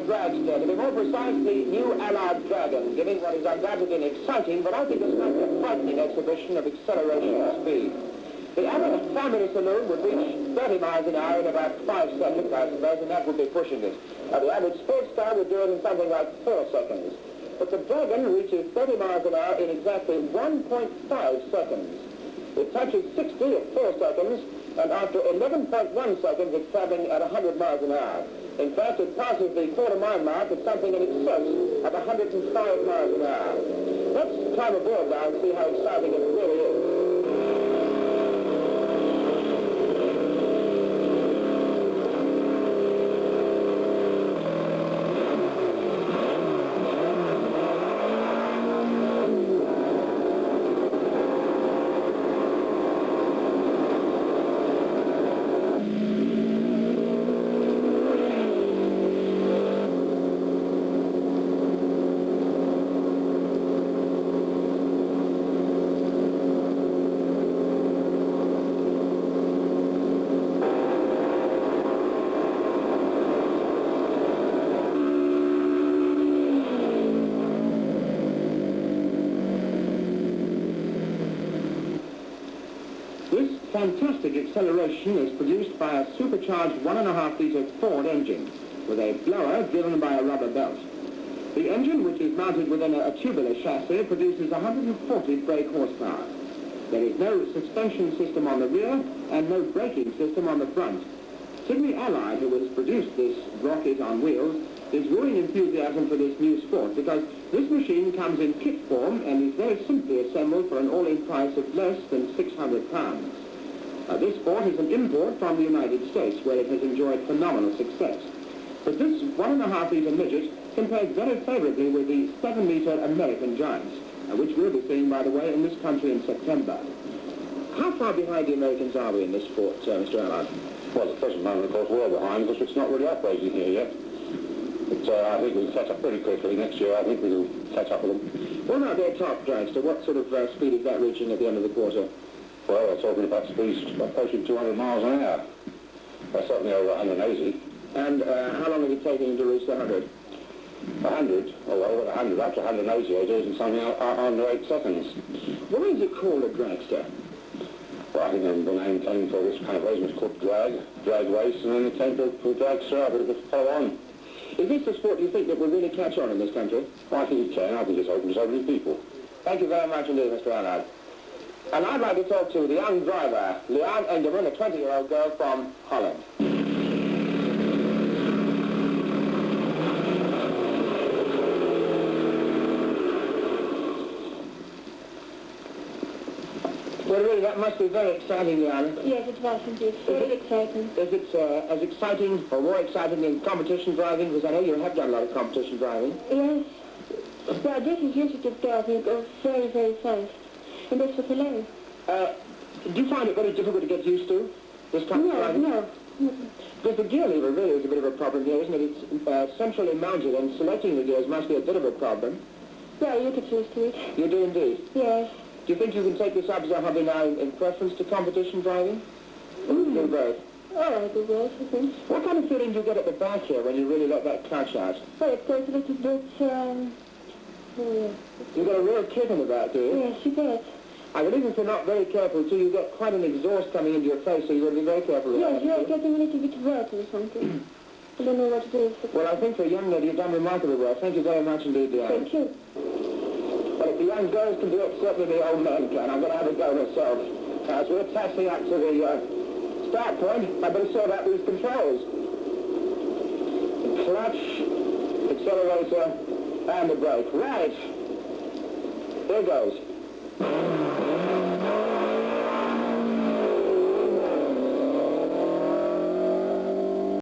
Dragster, to be more precise, the new Allard Dragon, giving what is undoubtedly an exciting, but I think it's not a frightening exhibition of acceleration and speed. The average family saloon would reach 30 miles an hour in about 5 seconds, I suppose, and that would be pushing it. The average sports car would do it in something like 4 seconds. But the Dragon reaches 30 miles an hour in exactly 1.5 seconds. It touches 60 at 4 seconds, and after 11.1 seconds, it's traveling at 100 miles an hour. In fact, it passes the quarter-mile mark at something in excess of 105 miles an hour. Let's climb aboard now and see how exciting it really is. This fantastic acceleration is produced by a supercharged 1.5-litre Ford engine with a blower driven by a rubber belt. The engine, which is mounted within a tubular chassis, produces 140 brake horsepower. There is no suspension system on the rear and no braking system on the front. Sidney Allard, who has produced this rocket on wheels, is wooing enthusiasm for this new sport because this machine comes in kit form and is very simply assembled for an all-in price of less than £600. This sport is an import from the United States, where it has enjoyed phenomenal success. But this 1.5-litre midget compares very favourably with the 7-litre American giants, which we'll be seeing, by the way, in this country in September. How far behind the Americans are we in this sport, Mr. Allard? Well, at the present moment, of course, we're behind because it's not really operating here yet. But I think we'll catch up pretty quickly. Next year, I think we'll catch up with them. What about their top dragster? What sort of speed is that reaching at the end of the quarter? Well, we're talking about speeds approaching 200 miles an hour. That's certainly over 180. And how long is it taking to reach the 100? 100? Oh, well, 100 up to 180, it is in something under 8 seconds. Why is it called a dragster? Well, I think the name came for this kind of race was called drag race, and then it came to dragster, but it was follow on. Is this a sport you think that will really catch on in this country? Well, I think it can. I think it's open to so many people. Thank you very much indeed, Mr. Allard. And I'd like to talk to the young driver, Leanne Engelman, a 20-year-old girl from Holland. Well, really, that must be very exciting, Leanne. Yes, it was indeed. Very exciting. Is it as exciting or more exciting than competition driving? Because I know you have done a lot of competition driving. Yes. Well, this is usually driving. It goes very, very fast. And that's what I like. Do you find it very difficult to get used to, this kind of driving? No. Because the gear lever really is a bit of a problem here, isn't it? It's centrally mounted, and selecting the gears must be a bit of a problem. Yeah, you get used to it. You do indeed? Yes. Do you think you can take this up as a hobby now in preference to competition driving? Or do you do both? Oh, I do both, I think. What kind of feeling do you get at the back here when you really let that clutch out? Well, it goes a little bit, You get a real kick in the back, do you? Yes, you bet. I believe if you're not very careful, too, you get quite an exhaust coming into your face, so you've got to be very careful with that. Yes, you're getting a little bit wet or something. I don't know what it is. Well, I think for a young lady, you've done remarkably well. Thank you very much indeed, Diane. Thank you. Well, if the young girls can do it, certainly the old men can. I'm going to have a go myself. As we're taxing up to the start point, I better sort out these controls. The clutch, accelerator, and the brake. Right. There goes.